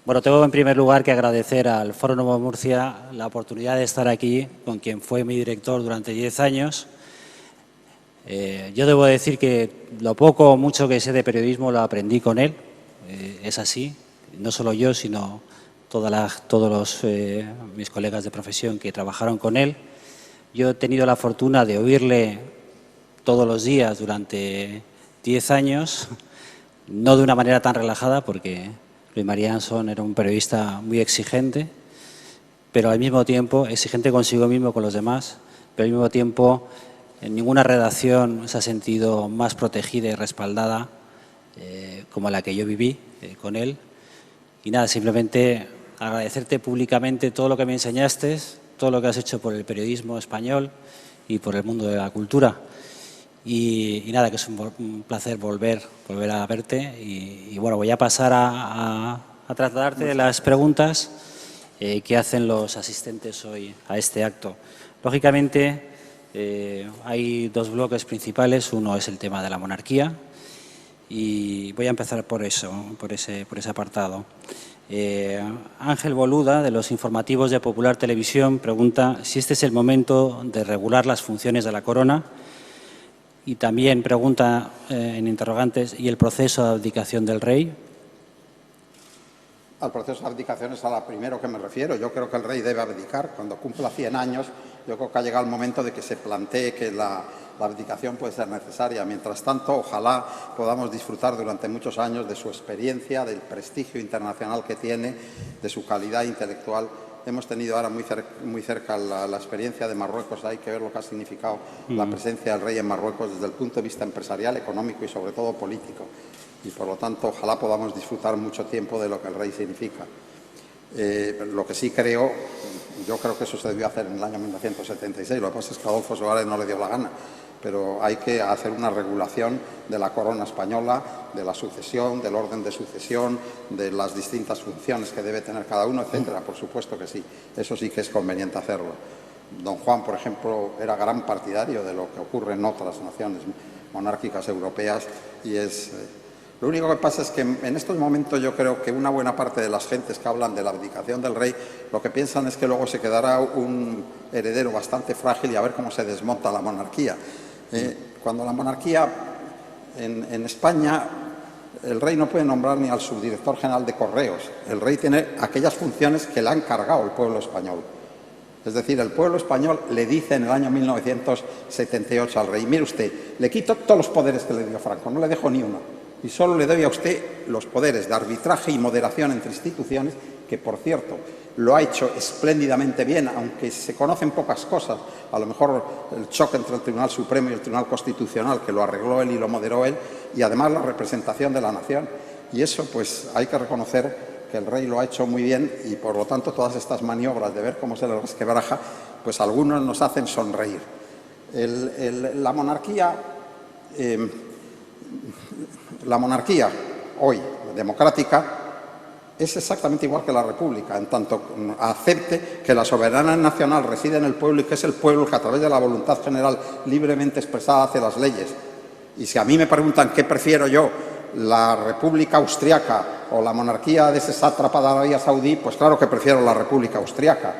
Bueno, tengo en primer lugar que agradecer al Foro Nuevo Murcia la oportunidad de estar aquí con quien fue mi director durante 10 años. Yo debo decir que lo poco o mucho que sé de periodismo lo aprendí con él, es así, no solo yo, sino todos mis colegas de profesión que trabajaron con él. Yo he tenido la fortuna de oírle todos los días durante 10 años, no de una manera tan relajada, porque Luis María Anson era un periodista muy exigente, pero al mismo tiempo exigente consigo mismo, con los demás, pero al mismo tiempo en ninguna redacción se ha sentido más protegida y respaldada como la que yo viví con él. Y nada, simplemente agradecerte públicamente todo lo que me enseñaste, todo lo que has hecho por el periodismo español y por el mundo de la cultura. Y nada, que es un placer volver a verte. Y bueno, voy a pasar a trasladarte de las preguntas que hacen los asistentes hoy a este acto. Lógicamente, hay dos bloques principales. Uno es el tema de la monarquía y voy a empezar por eso, por ese apartado. Ángel Boluda, de los informativos de Popular Televisión, pregunta si este es el momento de regular las funciones de la corona. Y también pregunta en interrogantes, ¿y el proceso de abdicación del rey? Al proceso de abdicación es a lo primero que me refiero. Yo creo que el rey debe abdicar. Cuando cumpla 100 años, yo creo que ha llegado el momento de que se plantee que la abdicación puede ser necesaria. Mientras tanto, ojalá podamos disfrutar durante muchos años de su experiencia, del prestigio internacional que tiene, de su calidad intelectual. Hemos tenido ahora muy cerca la experiencia de Marruecos. Hay que ver lo que ha significado la presencia del rey en Marruecos desde el punto de vista empresarial, económico y sobre todo político. Y por lo tanto, ojalá podamos disfrutar mucho tiempo de lo que el rey significa. Lo que sí creo, yo creo que eso se debió hacer en el año 1976. Lo que pasa es que a Adolfo Suárez no le dio la gana. Pero hay que hacer una regulación de la corona española, de la sucesión, del orden de sucesión, de las distintas funciones que debe tener cada uno, etcétera. Por supuesto que sí, eso sí que es conveniente hacerlo. Don Juan, por ejemplo, era gran partidario de lo que ocurre en otras naciones monárquicas europeas y es... Lo único que pasa es que en estos momentos yo creo que una buena parte de las gentes que hablan de la abdicación del rey lo que piensan es que luego se quedará un heredero bastante frágil y a ver cómo se desmonta la monarquía. Cuando la monarquía en España, el rey no puede nombrar ni al subdirector general de Correos. El rey tiene aquellas funciones que le ha encargado el pueblo español. Es decir, el pueblo español le dice en el año 1978 al rey, mire usted, le quito todos los poderes que le dio Franco, no le dejo ni uno. Y solo le doy a usted los poderes de arbitraje y moderación entre instituciones, que, por cierto, lo ha hecho espléndidamente bien, aunque se conocen pocas cosas. A lo mejor el choque entre el Tribunal Supremo y el Tribunal Constitucional, que lo arregló él y lo moderó él, y además la representación de la nación. Y eso, pues, hay que reconocer que el rey lo ha hecho muy bien y, por lo tanto, todas estas maniobras de ver cómo se le resquebraja, pues algunos nos hacen sonreír. La monarquía hoy democrática es exactamente igual que la república, en tanto acepte que la soberanía nacional reside en el pueblo y que es el pueblo el que a través de la voluntad general libremente expresada hace las leyes. Y si a mí me preguntan qué prefiero yo, la república austriaca o la monarquía de ese sátrapa de Arabia Saudí, pues claro que prefiero la república austriaca.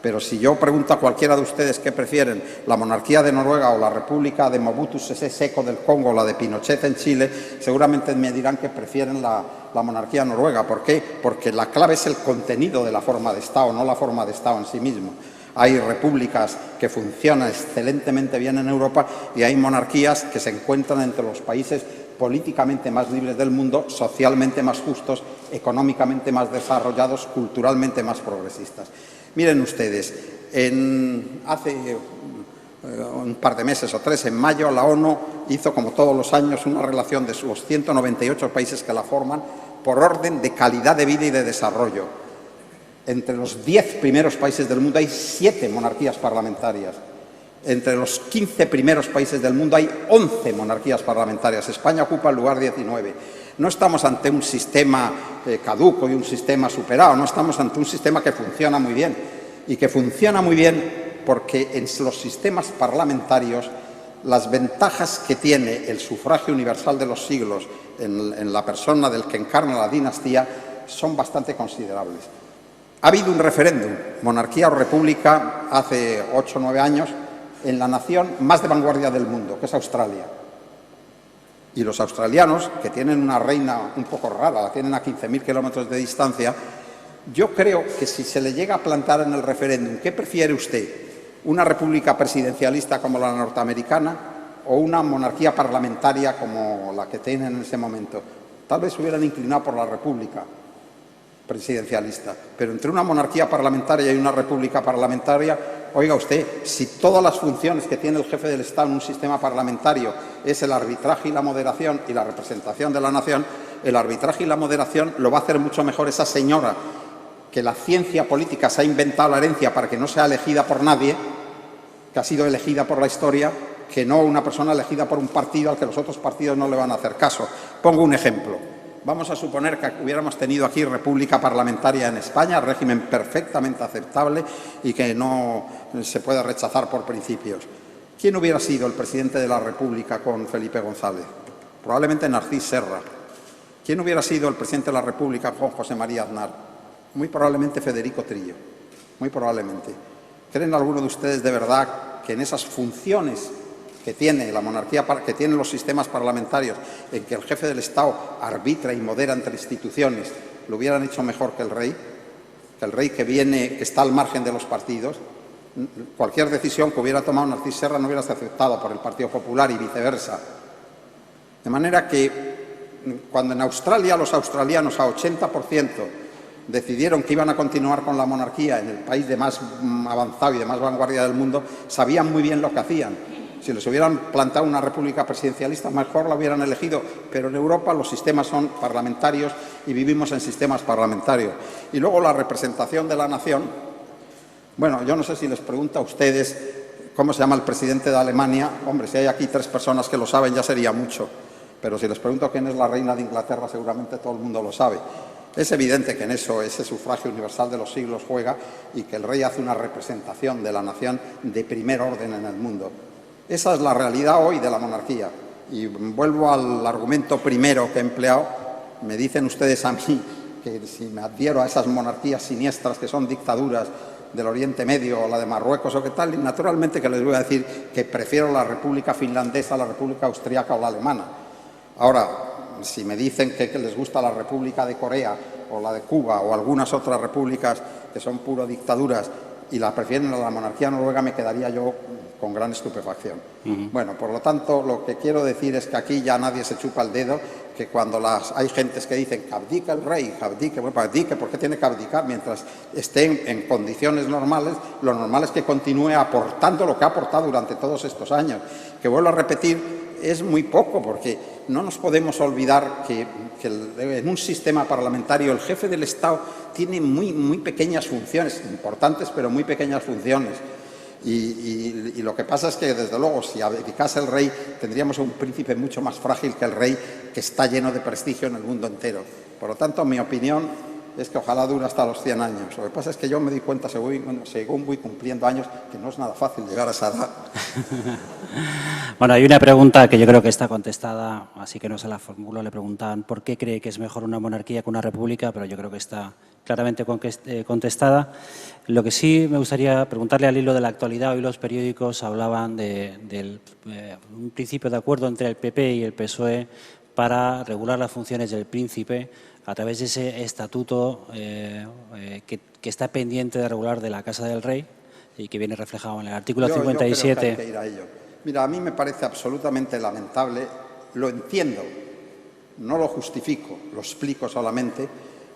Pero si yo pregunto a cualquiera de ustedes qué prefieren, la monarquía de Noruega o la república de Mobutu Sese Seko del Congo o la de Pinochet en Chile, seguramente me dirán que prefieren la monarquía noruega. ¿Por qué? Porque la clave es el contenido de la forma de Estado, no la forma de Estado en sí mismo. Hay repúblicas que funcionan excelentemente bien en Europa y hay monarquías que se encuentran entre los países políticamente más libres del mundo, socialmente más justos, económicamente más desarrollados, culturalmente más progresistas. Miren ustedes, hace un par de meses o 3, en mayo, la ONU hizo, como todos los años, una relación de los 198 países que la forman por orden de calidad de vida y de desarrollo. Entre los 10 primeros países del mundo hay 7 monarquías parlamentarias. Entre los 15 primeros países del mundo hay 11 monarquías parlamentarias. España ocupa el lugar 19. No estamos ante un sistema caduco y un sistema superado, no estamos ante un sistema que funciona muy bien. Y que funciona muy bien porque en los sistemas parlamentarios las ventajas que tiene el sufragio universal de los siglos en la persona del que encarna la dinastía son bastante considerables. Ha habido un referéndum, monarquía o república, hace 8 o 9 años, en la nación más de vanguardia del mundo, que es Australia. Y los australianos, que tienen una reina un poco rara, la tienen a 15.000 kilómetros de distancia, yo creo que si se le llega a plantar en el referéndum, ¿qué prefiere usted? ¿Una república presidencialista como la norteamericana o una monarquía parlamentaria como la que tienen en ese momento? Tal vez se hubieran inclinado por la república presidencialista, pero entre una monarquía parlamentaria y una república parlamentaria, oiga usted, si todas las funciones que tiene el jefe del Estado en un sistema parlamentario es el arbitraje y la moderación y la representación de la nación, el arbitraje y la moderación lo va a hacer mucho mejor esa señora que la ciencia política se ha inventado la herencia para que no sea elegida por nadie, que ha sido elegida por la historia, que no una persona elegida por un partido al que los otros partidos no le van a hacer caso. Pongo un ejemplo. Vamos a suponer que hubiéramos tenido aquí república parlamentaria en España, régimen perfectamente aceptable y que no se puede rechazar por principios. ¿Quién hubiera sido el presidente de la República con Felipe González? Probablemente Narcís Serra. ¿Quién hubiera sido el presidente de la República con José María Aznar? Muy probablemente Federico Trillo. Muy probablemente. ¿Creen alguno de ustedes de verdad que en esas funciones que tiene la monarquía, que tienen los sistemas parlamentarios, en que el jefe del Estado arbitra y modera entre instituciones, lo hubieran hecho mejor que el rey? Que el rey que viene, que está al margen de los partidos. Cualquier decisión que hubiera tomado Narcís Serra no hubiera sido aceptada por el Partido Popular y viceversa. De manera que cuando en Australia los australianos a 80% decidieron que iban a continuar con la monarquía en el país de más avanzado y de más vanguardia del mundo, sabían muy bien lo que hacían. Si les hubieran plantado una república presidencialista, mejor la hubieran elegido, pero en Europa los sistemas son parlamentarios y vivimos en sistemas parlamentarios. Y luego la representación de la nación. Bueno, yo no sé si les pregunto a ustedes cómo se llama el presidente de Alemania. Hombre, si hay aquí 3 personas que lo saben ya sería mucho, pero si les pregunto quién es la reina de Inglaterra, seguramente todo el mundo lo sabe. Es evidente que en eso ese sufragio universal de los siglos juega y que el rey hace una representación de la nación de primer orden en el mundo. Esa es la realidad hoy de la monarquía. Y vuelvo al argumento primero que he empleado. Me dicen ustedes a mí que si me adhiero a esas monarquías siniestras que son dictaduras del Oriente Medio o la de Marruecos o qué tal, y naturalmente que les voy a decir que prefiero la República Finlandesa, la República Austriaca o la alemana. Ahora, si me dicen que les gusta la República de Corea o la de Cuba o algunas otras repúblicas que son puro dictaduras y la prefieren a la monarquía noruega, me quedaría yo con gran estupefacción. Bueno, por lo tanto, lo que quiero decir es que aquí ya nadie se chupa el dedo, que cuando hay gentes que dicen que abdica el rey, que abdique, bueno, abdique, ¿por qué tiene que abdicar? Mientras estén en condiciones normales, lo normal es que continúe aportando lo que ha aportado durante todos estos años. Que vuelvo a repetir, es muy poco, porque no nos podemos olvidar que en un sistema parlamentario el jefe del Estado tiene muy pequeñas funciones, importantes, pero muy pequeñas funciones. Y lo que pasa es que, desde luego, si abdicase el rey, tendríamos un príncipe mucho más frágil que el rey, que está lleno de prestigio en el mundo entero. Por lo tanto, mi opinión es que ojalá dure hasta los 100 años. Lo que pasa es que yo me di cuenta, según voy cumpliendo años, que no es nada fácil llegar a esa edad. Bueno, hay una pregunta que yo creo que está contestada, así que no se la formulo. Le preguntaban por qué cree que es mejor una monarquía que una república, pero yo creo que está claramente contestada. Lo que sí me gustaría preguntarle al hilo de la actualidad, hoy los periódicos hablaban de un principio de acuerdo entre el PP y el PSOE para regular las funciones del príncipe a través de ese estatuto que está pendiente de regular de la Casa del Rey y que viene reflejado en el artículo 57. Yo creo que hay que ir a ello. Mira, a mí me parece absolutamente lamentable, lo entiendo, no lo justifico, lo explico solamente,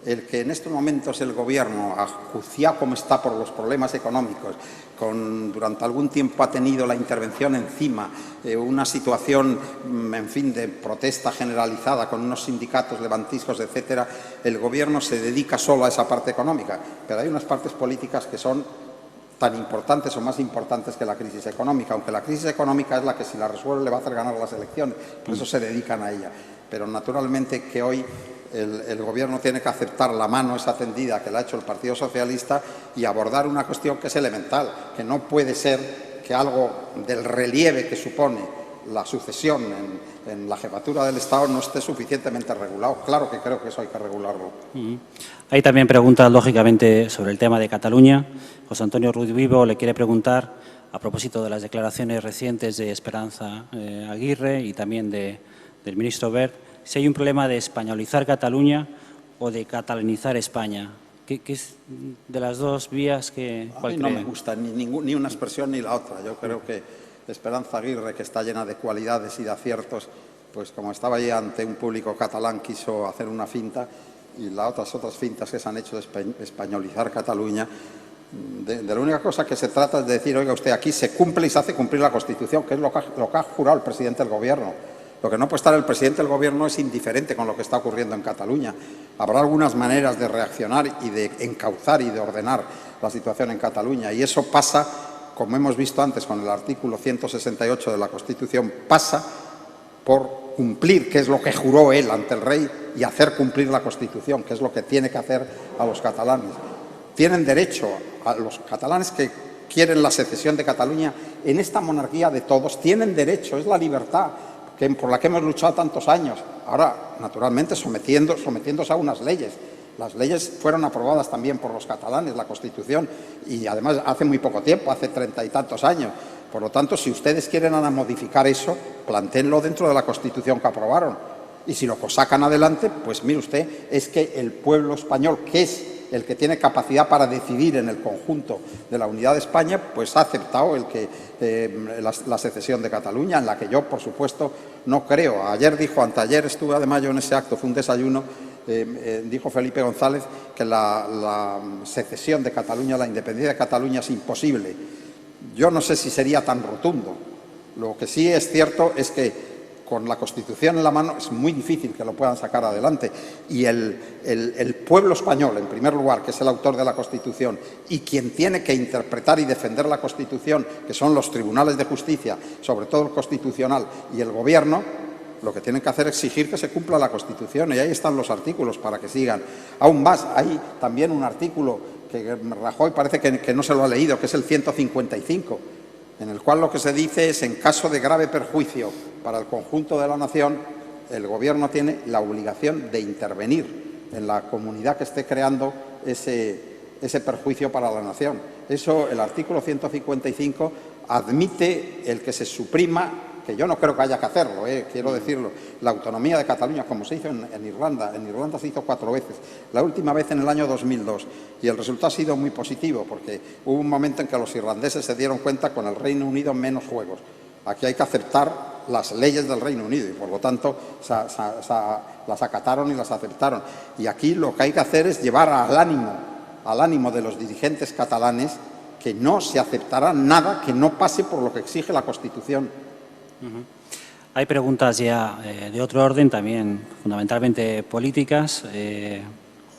el que en estos momentos el Gobierno, acuciado como está por los problemas económicos, durante algún tiempo ha tenido la intervención encima, una situación, en fin, de protesta generalizada con unos sindicatos levantiscos, etcétera, el Gobierno se dedica solo a esa parte económica, pero hay unas partes políticas que son tan importantes o más importantes que la crisis económica, aunque la crisis económica es la que, si la resuelve, le va a hacer ganar las elecciones, por eso se dedican a ella. Pero naturalmente que hoy el Gobierno tiene que aceptar la mano esa tendida que le ha hecho el Partido Socialista y abordar una cuestión que es elemental, que no puede ser que algo del relieve que supone la sucesión en la jefatura del Estado no esté suficientemente regulado. Claro que creo que eso hay que regularlo. Hay también preguntas, lógicamente, sobre el tema de Cataluña. José Antonio Ruiz Vivo le quiere preguntar, a propósito de las declaraciones recientes de Esperanza Aguirre y también del ministro Wert, si hay un problema de españolizar Cataluña o de catalanizar España. ¿Qué es de las dos vías que A mí no me gusta ni una expresión ni la otra. Yo creo que Esperanza Aguirre, que está llena de cualidades y de aciertos, pues como estaba ahí ante un público catalán, quiso hacer una finta, y las otras fintas que se han hecho de españolizar Cataluña, de la única cosa que se trata es de decir, oiga usted, aquí se cumple y se hace cumplir la Constitución, que es lo que ha jurado el presidente del Gobierno. Lo que no puede estar el presidente del Gobierno es indiferente con lo que está ocurriendo en Cataluña. Habrá algunas maneras de reaccionar y de encauzar y de ordenar la situación en Cataluña, y eso pasa, como hemos visto antes con el artículo 168 de la Constitución, pasa por cumplir, que es lo que juró él ante el rey, y hacer cumplir la Constitución, que es lo que tiene que hacer a los catalanes. Tienen derecho, a los catalanes que quieren la secesión de Cataluña, en esta monarquía de todos, tienen derecho, es la libertad por la que hemos luchado tantos años. Ahora, naturalmente, sometiéndose a unas leyes. Las leyes fueron aprobadas también por los catalanes, la Constitución, y además hace muy poco tiempo, hace 30 y tantos años. Por lo tanto, si ustedes quieren modificar eso, plantéenlo dentro de la Constitución que aprobaron. Y si lo sacan adelante, pues mire usted, es que el pueblo español, que es el que tiene capacidad para decidir en el conjunto de la unidad de España, pues ha aceptado la secesión de Cataluña, en la que yo, por supuesto, no creo. Anteayer estuve además yo en ese acto, fue un desayuno, dijo Felipe González que la secesión de Cataluña, la independencia de Cataluña es imposible. Yo no sé si sería tan rotundo. Lo que sí es cierto es que con la Constitución en la mano es muy difícil que lo puedan sacar adelante. Y el pueblo español, en primer lugar, que es el autor de la Constitución, y quien tiene que interpretar y defender la Constitución, que son los tribunales de justicia, sobre todo el Constitucional, y el Gobierno, lo que tienen que hacer es exigir que se cumpla la Constitución. Y ahí están los artículos para que sigan. Aún más, hay también un artículo que Rajoy parece que no se lo ha leído, que es el 155, en el cual lo que se dice es, en caso de grave perjuicio para el conjunto de la nación, el Gobierno tiene la obligación de intervenir en la comunidad que esté creando ese perjuicio para la nación. Eso, el artículo 155 admite el que se suprima, que yo no creo que haya que hacerlo, quiero decirlo, la autonomía de Cataluña, como se hizo en Irlanda. En Irlanda se hizo 4 veces, la última vez en el año 2002, y el resultado ha sido muy positivo, porque hubo un momento en que los irlandeses se dieron cuenta, con el Reino Unido menos juegos. Aquí hay que aceptar las leyes del Reino Unido y, por lo tanto, las acataron y las aceptaron. Y aquí lo que hay que hacer es llevar al ánimo de los dirigentes catalanes que no se aceptará nada que no pase por lo que exige la Constitución. Hay preguntas ya de otro orden, también fundamentalmente políticas.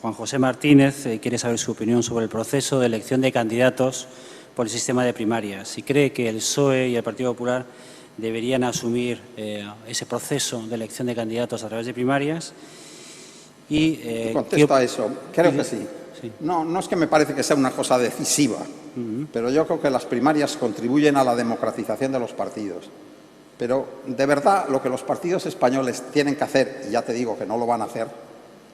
Juan José Martínez quiere saber su opinión sobre el proceso de elección de candidatos por el sistema de primarias. Si cree que el PSOE y el Partido Popular deberían asumir ese proceso de elección de candidatos a través de primarias. Y contesto a eso. Creo que sí. No es que me parece que sea una cosa decisiva, pero yo creo que las primarias contribuyen a la democratización de los partidos. Pero, de verdad, lo que los partidos españoles tienen que hacer, y ya te digo que no lo van a hacer,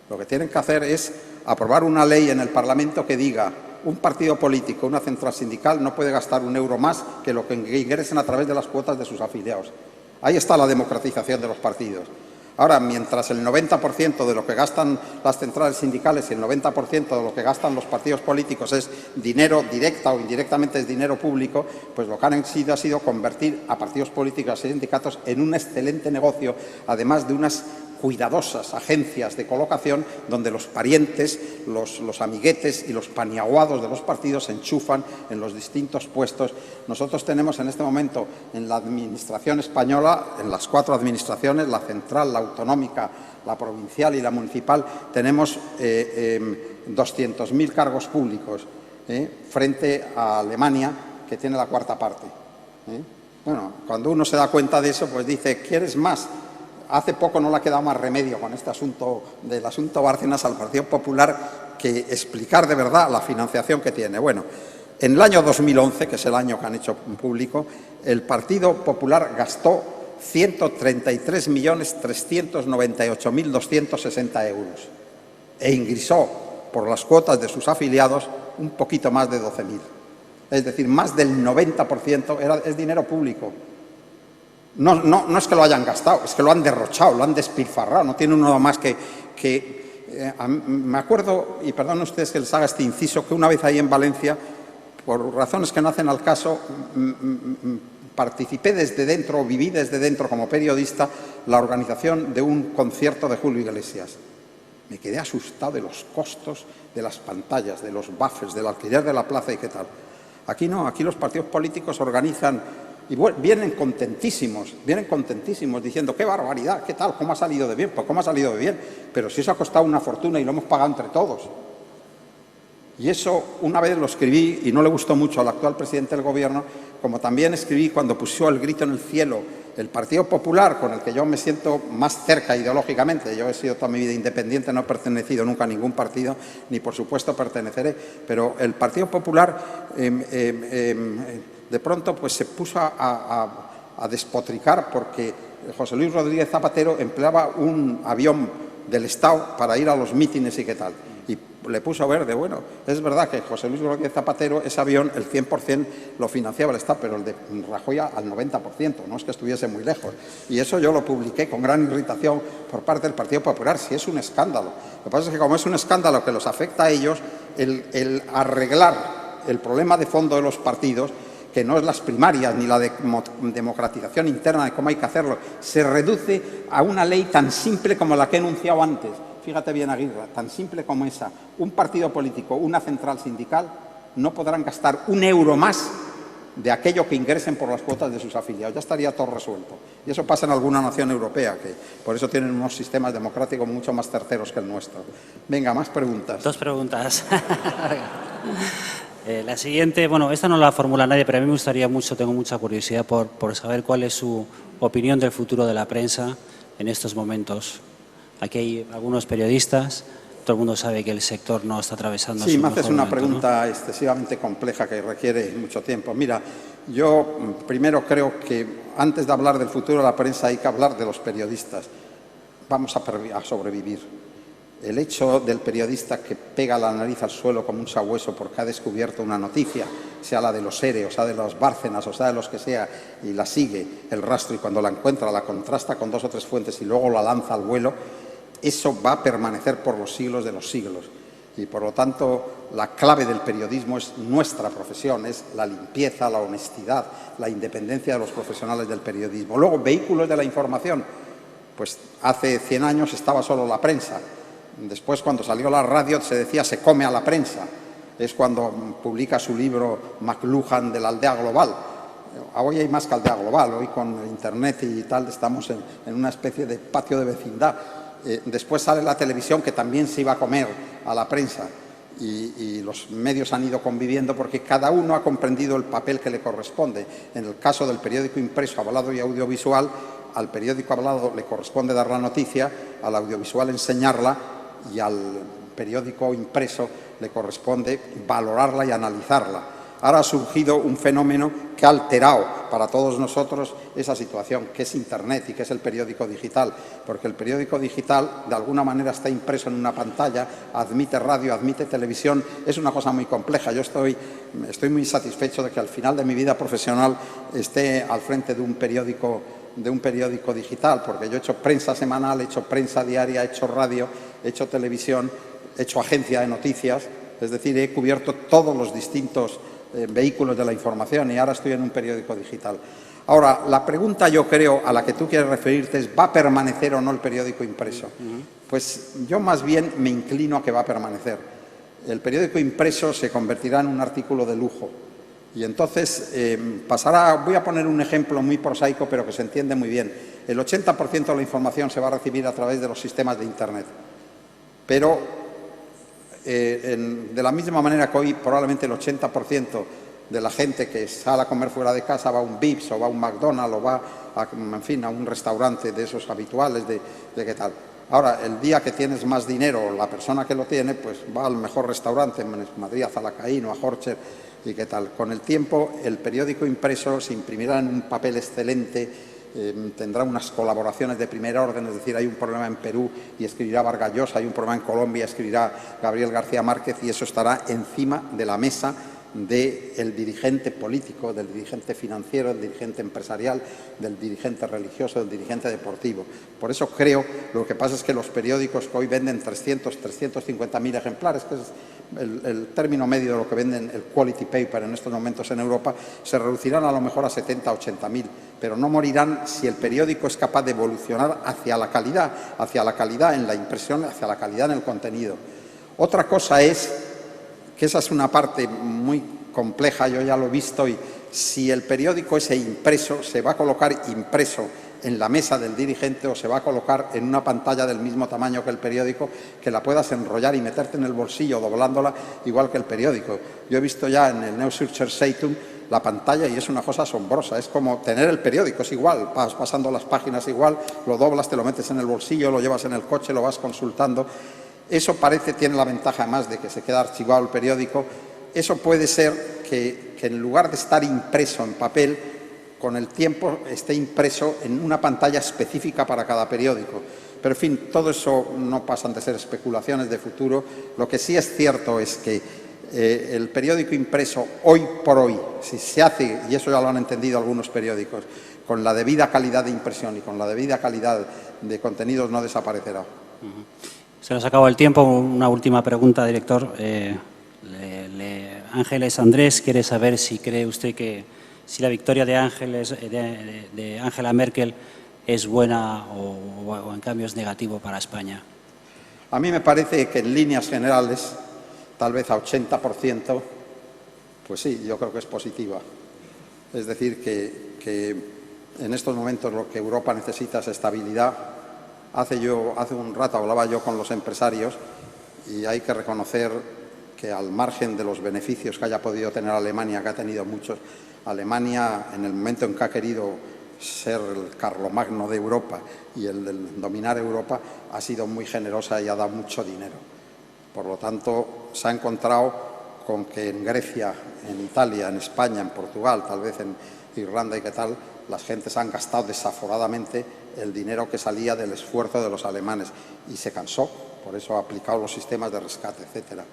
lo que tienen que hacer es aprobar una ley en el Parlamento que diga: un partido político, una central sindical, no puede gastar un euro más que lo que ingresen a través de las cuotas de sus afiliados. Ahí está la democratización de los partidos. Ahora, mientras el 90% de lo que gastan las centrales sindicales y el 90% de lo que gastan los partidos políticos es dinero, directa o indirectamente es dinero público, pues lo que han sido ha sido convertir a partidos políticos y sindicatos en un excelente negocio, además de unas cuidadosas agencias de colocación donde los parientes, los amiguetes y los paniaguados de los partidos se enchufan en los distintos puestos. Nosotros tenemos en este momento en la Administración española, en las 4 administraciones, la central, la autonómica, la provincial y la municipal, tenemos 200.000 cargos públicos frente a Alemania, que tiene la 4ª parte. Bueno, cuando uno se da cuenta de eso, pues dice, ¿quieres más? Hace poco no le ha quedado más remedio con este asunto del asunto Bárcenas al Partido Popular que explicar de verdad la financiación que tiene. Bueno, en el año 2011, que es el año que han hecho público, el Partido Popular gastó 133.398.260 euros e ingresó por las cuotas de sus afiliados un poquito más de 12.000. Es decir, más del 90% es dinero público. No es que lo hayan gastado, es que lo han derrochado, lo han despilfarrado, no tiene uno más me acuerdo, y perdonen ustedes que les haga este inciso, que una vez ahí en Valencia, por razones que no hacen al caso, participé desde dentro, viví desde dentro como periodista, la organización de un concierto de Julio Iglesias. Me quedé asustado de los costos de las pantallas, de los buffers, del alquiler de la plaza y qué tal. Aquí no, aquí los partidos políticos organizan y vienen contentísimos diciendo qué barbaridad, qué tal, cómo ha salido de bien, pues cómo ha salido de bien, pero si eso ha costado una fortuna y lo hemos pagado entre todos. Y eso una vez lo escribí y no le gustó mucho al actual presidente del Gobierno, como también escribí cuando puso el grito en el cielo el Partido Popular, con el que yo me siento más cerca ideológicamente. Yo he sido toda mi vida independiente, no he pertenecido nunca a ningún partido, ni por supuesto perteneceré, pero el Partido Popular de pronto pues se puso a despotricar porque José Luis Rodríguez Zapatero empleaba un avión del Estado para ir a los mítines y qué tal. Y le puso verde. Bueno, es verdad que José Luis Rodríguez Zapatero, ese avión, el 100% lo financiaba el Estado, pero el de Rajoy al 90%, no es que estuviese muy lejos. Y eso yo lo publiqué con gran irritación por parte del Partido Popular. Sí, es un escándalo. Lo que pasa es que como es un escándalo que los afecta a ellos, el arreglar el problema de fondo de los partidos, que no es las primarias ni la democratización interna de cómo hay que hacerlo, se reduce a una ley tan simple como la que he enunciado antes. Fíjate bien, Aguirre, tan simple como esa. Un partido político, una central sindical, no podrán gastar un euro más de aquello que ingresen por las cuotas de sus afiliados. Ya estaría todo resuelto. Y eso pasa en alguna nación europea, que por eso tienen unos sistemas democráticos mucho más terceros que el nuestro. Venga, más preguntas. Dos preguntas. La siguiente, bueno, esta no la formula nadie, pero a mí me gustaría mucho, tengo mucha curiosidad por saber cuál es su opinión del futuro de la prensa en estos momentos. Aquí hay algunos periodistas, todo el mundo sabe que el sector no está atravesando Sí, su me mejor haces una momento, pregunta, ¿no? excesivamente compleja que requiere mucho tiempo. Mira, yo primero creo que antes de hablar del futuro de la prensa hay que hablar de los periodistas. Vamos a sobrevivir. El hecho del periodista que pega la nariz al suelo como un sabueso porque ha descubierto una noticia, sea la de los ERE, o sea de los Bárcenas, o sea de los que sea, y la sigue el rastro y cuando la encuentra la contrasta con 2 o 3 fuentes y luego la lanza al vuelo, eso va a permanecer por los siglos de los siglos. Y por lo tanto, la clave del periodismo es nuestra profesión, es la limpieza, la honestidad, la independencia de los profesionales del periodismo. Luego, vehículos de la información, pues hace 100 años estaba solo la prensa. Después, cuando salió la radio, se decía se come a la prensa. Es cuando publica su libro McLuhan de la aldea global. Hoy hay más que aldea global, hoy con Internet y tal estamos en una especie de patio de vecindad. Después sale la televisión que también se iba a comer a la prensa y los medios han ido conviviendo porque cada uno ha comprendido el papel que le corresponde. En el caso del periódico impreso, hablado y audiovisual, al periódico hablado le corresponde dar la noticia, al audiovisual enseñarla y al periódico impreso le corresponde valorarla y analizarla. Ahora ha surgido un fenómeno que ha alterado para todos nosotros esa situación, que es Internet y que es el periódico digital, porque el periódico digital de alguna manera está impreso en una pantalla, admite radio, admite televisión, es una cosa muy compleja. Yo estoy muy satisfecho de que al final de mi vida profesional esté al frente de un periódico digital, porque yo he hecho prensa semanal, he hecho prensa diaria, he hecho radio, he hecho televisión, he hecho agencia de noticias, es decir, he cubierto todos los distintos vehículos de la información y ahora estoy en un periódico digital. Ahora, la pregunta yo creo a la que tú quieres referirte es ¿va a permanecer o no el periódico impreso? Pues yo más bien me inclino a que va a permanecer. El periódico impreso se convertirá en un artículo de lujo y entonces pasará, voy a poner un ejemplo muy prosaico pero que se entiende muy bien. El 80% de la información se va a recibir a través de los sistemas de Internet, pero de la misma manera que hoy probablemente el 80% de la gente que sale a comer fuera de casa va a un Vips o va a un McDonald's o va a un restaurante de esos habituales de qué tal. Ahora, el día que tienes más dinero, la persona que lo tiene, pues va al mejor restaurante en Madrid, a Zalacaín o a Horcher y qué tal. Con el tiempo, el periódico impreso se imprimirá en un papel excelente tendrá unas colaboraciones de primer orden, es decir, hay un problema en Perú y escribirá Vargas Llosa, hay un problema en Colombia y escribirá Gabriel García Márquez, y eso estará encima de la mesa del dirigente político, del dirigente financiero, del dirigente empresarial, del dirigente religioso, del dirigente deportivo. Por eso creo, lo que pasa es que los periódicos que hoy venden 350.000 ejemplares, que es el término medio de lo que venden el quality paper en estos momentos en Europa, se reducirán a lo mejor a 70 o 80.000, pero no morirán si el periódico es capaz de evolucionar hacia la calidad en la impresión, hacia la calidad en el contenido. Otra cosa es que esa es una parte muy compleja, yo ya lo he visto, y si el periódico ese impreso se va a colocar impreso en la mesa del dirigente o se va a colocar en una pantalla del mismo tamaño que el periódico, que la puedas enrollar y meterte en el bolsillo doblándola igual que el periódico. Yo he visto ya en el Neue-Zürcher Zeitung la pantalla y es una cosa asombrosa, es como tener el periódico, es igual, vas pasando las páginas igual, lo doblas, te lo metes en el bolsillo, lo llevas en el coche, lo vas consultando. Eso tiene la ventaja además de que se queda archivado el periódico. Eso puede ser que en lugar de estar impreso en papel, con el tiempo esté impreso en una pantalla específica para cada periódico. Pero, en fin, todo eso no pasan de ser especulaciones de futuro. Lo que sí es cierto es que el periódico impreso, hoy por hoy, si se hace, y eso ya lo han entendido algunos periódicos, con la debida calidad de impresión y con la debida calidad de contenidos, no desaparecerá. Se nos acabó el tiempo. Una última pregunta, director. Ángeles Andrés quiere saber si cree usted que si la victoria de Angela Merkel es buena o en cambio es negativo para España. A mí me parece que en líneas generales, tal vez a 80%, pues sí, yo creo que es positiva. Es decir, que en estos momentos lo que Europa necesita es estabilidad. Hace un rato hablaba yo con los empresarios y hay que reconocer que al margen de los beneficios que haya podido tener Alemania, que ha tenido muchos, Alemania en el momento en que ha querido ser el carlomagno de Europa y el de dominar Europa, ha sido muy generosa y ha dado mucho dinero. Por lo tanto, se ha encontrado con que en Grecia, en Italia, en España, en Portugal, tal vez en Irlanda y qué tal, las gentes han gastado desaforadamente el dinero que salía del esfuerzo de los alemanes y se cansó, por eso ha aplicado los sistemas de rescate, etcétera.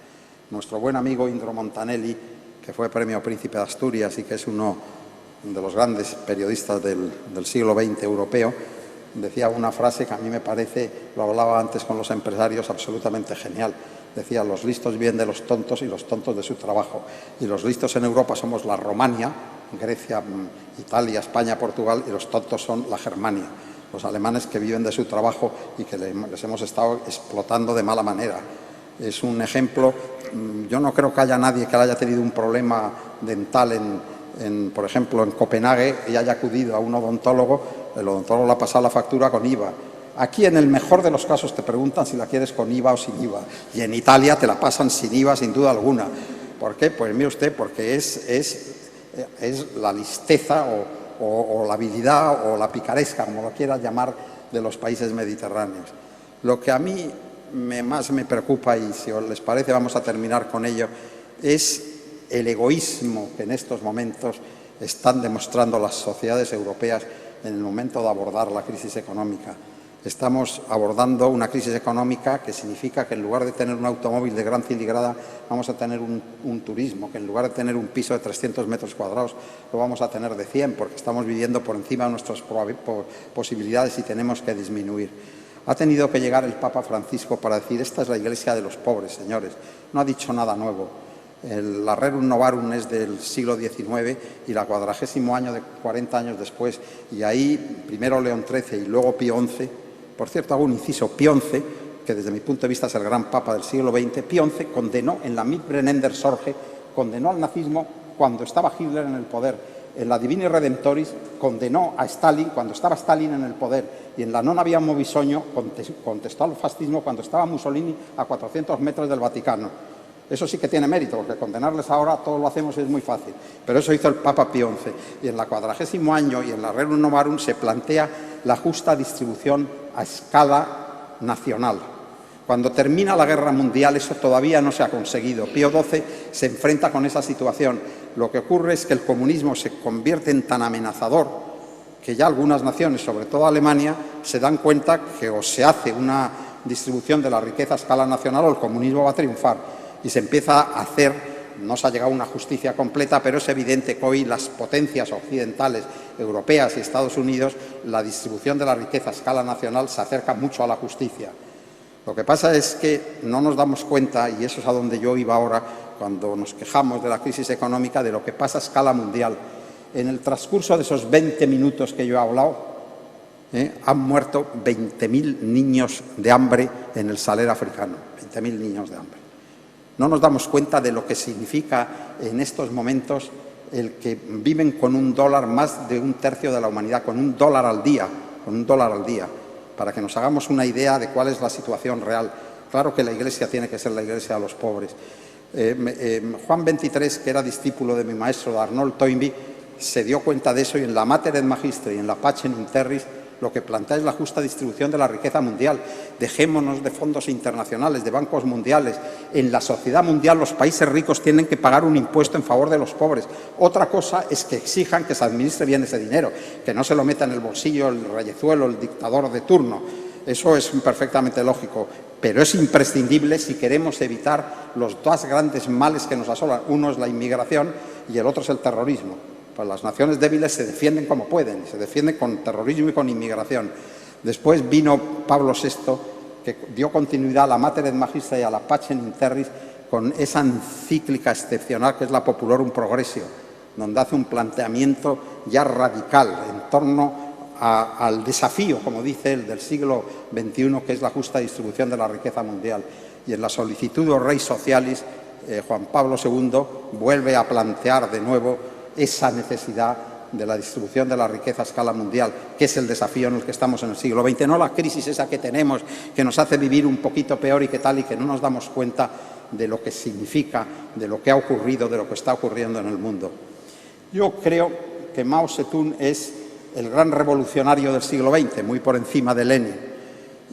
Nuestro buen amigo Indro Montanelli, que fue premio Príncipe de Asturias y que es uno de los grandes periodistas del siglo XX europeo, decía una frase que a mí me parece, lo hablaba antes con los empresarios, absolutamente genial. Decía, los listos viven de los tontos y los tontos de su trabajo. Y los listos en Europa somos la Romania, Grecia, Italia, España, Portugal, y los tontos son la Germania. Los alemanes que viven de su trabajo y que les hemos estado explotando de mala manera. Es un ejemplo. Yo no creo que haya nadie que haya tenido un problema dental por ejemplo, en Copenhague y haya acudido a un odontólogo, el odontólogo le ha pasado la factura con IVA. Aquí, en el mejor de los casos, te preguntan si la quieres con IVA o sin IVA. Y en Italia te la pasan sin IVA, sin duda alguna. ¿Por qué? Pues mire usted, porque es la listeza o la habilidad o la picaresca, como lo quieras llamar, de los países mediterráneos. Lo que a mí más me preocupa, y si os les parece vamos a terminar con ello, es el egoísmo que en estos momentos están demostrando las sociedades europeas en el momento de abordar la crisis económica. Estamos abordando una crisis económica que significa que en lugar de tener un automóvil de gran cilindrada vamos a tener un turismo, que en lugar de tener un piso de 300 metros cuadrados lo vamos a tener de 100, porque estamos viviendo por encima de nuestras posibilidades y tenemos que disminuir. Ha tenido que llegar el Papa Francisco para decir, esta es la iglesia de los pobres, señores. No ha dicho nada nuevo. La Rerum Novarum es del siglo XIX y la 40º año de 40 años después. Y ahí, primero León XIII y luego Pío XI, por cierto, hago un inciso, Pío XI, que desde mi punto de vista es el gran papa del siglo XX, Pío XI condenó en la Mitbrennender Sorge, condenó al nazismo cuando estaba Hitler en el poder. En la Divini Redemptoris condenó a Stalin cuando estaba Stalin en el poder. Y en la Non Abbiamo Bisogno contestó al fascismo cuando estaba Mussolini a 400 metros del Vaticano. Eso sí que tiene mérito, porque condenarles ahora todos lo hacemos, es muy fácil. Pero eso hizo el Papa Pío XI. Y en la 40º año y en la Rerum Novarum se plantea la justa distribución a escala nacional. Cuando termina la Guerra Mundial eso todavía no se ha conseguido. Pío XII se enfrenta con esa situación. Lo que ocurre es que el comunismo se convierte en tan amenazador que ya algunas naciones, sobre todo Alemania, se dan cuenta que o se hace una distribución de la riqueza a escala nacional o el comunismo va a triunfar. Y se empieza a hacer, no se ha llegado a una justicia completa, pero es evidente que hoy las potencias occidentales, europeas y Estados Unidos, la distribución de la riqueza a escala nacional se acerca mucho a la justicia. Lo que pasa es que no nos damos cuenta, y eso es a donde yo iba ahora, cuando nos quejamos de la crisis económica, de lo que pasa a escala mundial. En el transcurso de esos 20 minutos que yo he hablado, han muerto 20.000 niños de hambre en el Sahel africano. 20.000 niños de hambre. No nos damos cuenta de lo que significa en estos momentos el que viven con $1, más de un tercio de la humanidad, con $1 al día, para que nos hagamos una idea de cuál es la situación real. Claro que la Iglesia tiene que ser la Iglesia de los pobres. Juan XXIII, que era discípulo de mi maestro, de Arnold Toynbee, se dio cuenta de eso, y en la Mater et Magistre y en la Pacem in Terris lo que plantea es la justa distribución de la riqueza mundial. Dejémonos de fondos internacionales, de bancos mundiales. En la sociedad mundial los países ricos tienen que pagar un impuesto en favor de los pobres. Otra cosa es que exijan que se administre bien ese dinero, que no se lo meta en el bolsillo el reyezuelo, el dictador de turno. Eso es perfectamente lógico, pero es imprescindible si queremos evitar los dos grandes males que nos asolan. Uno es la inmigración y el otro es el terrorismo. Pues las naciones débiles se defienden como pueden, se defienden con terrorismo y con inmigración. Después vino Pablo VI, que dio continuidad a la Mater et Magistra y a la Pacem in Terris con esa encíclica excepcional que es la Populorum Progressio, donde hace un planteamiento ya radical en torno al desafío, como dice él, del siglo XXI, que es la justa distribución de la riqueza mundial. Y en la Solicitudo Rei Socialis, Juan Pablo II vuelve a plantear de nuevo esa necesidad de la distribución de la riqueza a escala mundial, que es el desafío en el que estamos en el siglo XX, no la crisis esa que tenemos, que nos hace vivir un poquito peor y que tal, y que no nos damos cuenta de lo que significa, de lo que ha ocurrido, de lo que está ocurriendo en el mundo. Yo creo que Mao Zedong es el gran revolucionario del siglo XX, muy por encima de Lenin.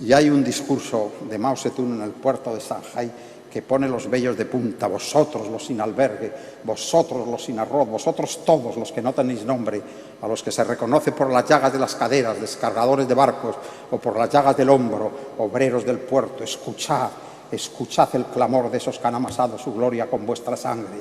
Y hay un discurso de Mao Zedong en el puerto de Shanghái que pone los vellos de punta: vosotros los sin albergue, vosotros los sin arroz, vosotros todos los que no tenéis nombre, a los que se reconoce por las llagas de las caderas, descargadores de barcos, o por las llagas del hombro, obreros del puerto, escuchad, escuchad el clamor de esos que han amasado su gloria con vuestra sangre.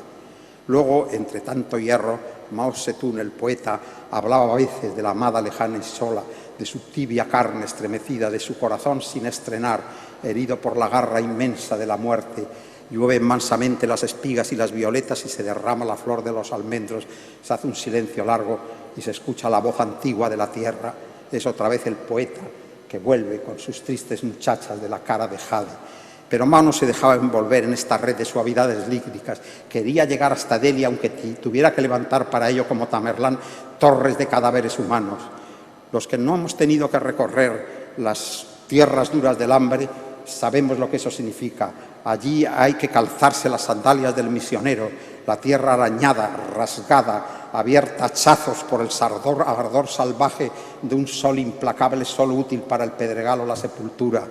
Luego, entre tanto hierro, Mao Zedong, el poeta, hablaba a veces de la amada lejana y sola, de su tibia carne estremecida, de su corazón sin estrenar, herido por la garra inmensa de la muerte. Llueven mansamente las espigas y las violetas y se derrama la flor de los almendros. Se hace un silencio largo y se escucha la voz antigua de la tierra. Es otra vez el poeta que vuelve con sus tristes muchachas de la cara de jade. Pero Mao no se dejaba envolver en esta red de suavidades líricas. Quería llegar hasta Delhi, aunque tuviera que levantar para ello, como Tamerlán, torres de cadáveres humanos. Los que no hemos tenido que recorrer las tierras duras del hambre sabemos lo que eso significa. Allí hay que calzarse las sandalias del misionero, la tierra arañada, rasgada, abierta a hachazos por el ardor salvaje de un sol implacable, solo útil para el pedregal o la sepultura.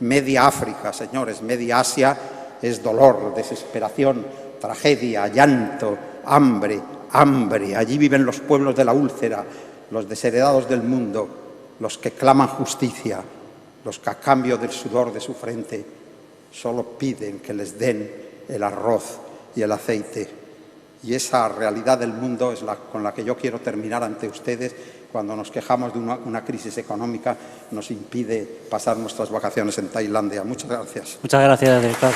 Media África, señores, media Asia es dolor, desesperación, tragedia, llanto, hambre, hambre. Allí viven los pueblos de la úlcera, los desheredados del mundo, los que claman justicia, los que a cambio del sudor de su frente solo piden que les den el arroz y el aceite. Y esa realidad del mundo es con la que yo quiero terminar ante ustedes cuando nos quejamos de una crisis económica nos impide pasar nuestras vacaciones en Tailandia. Muchas gracias. Muchas gracias, director.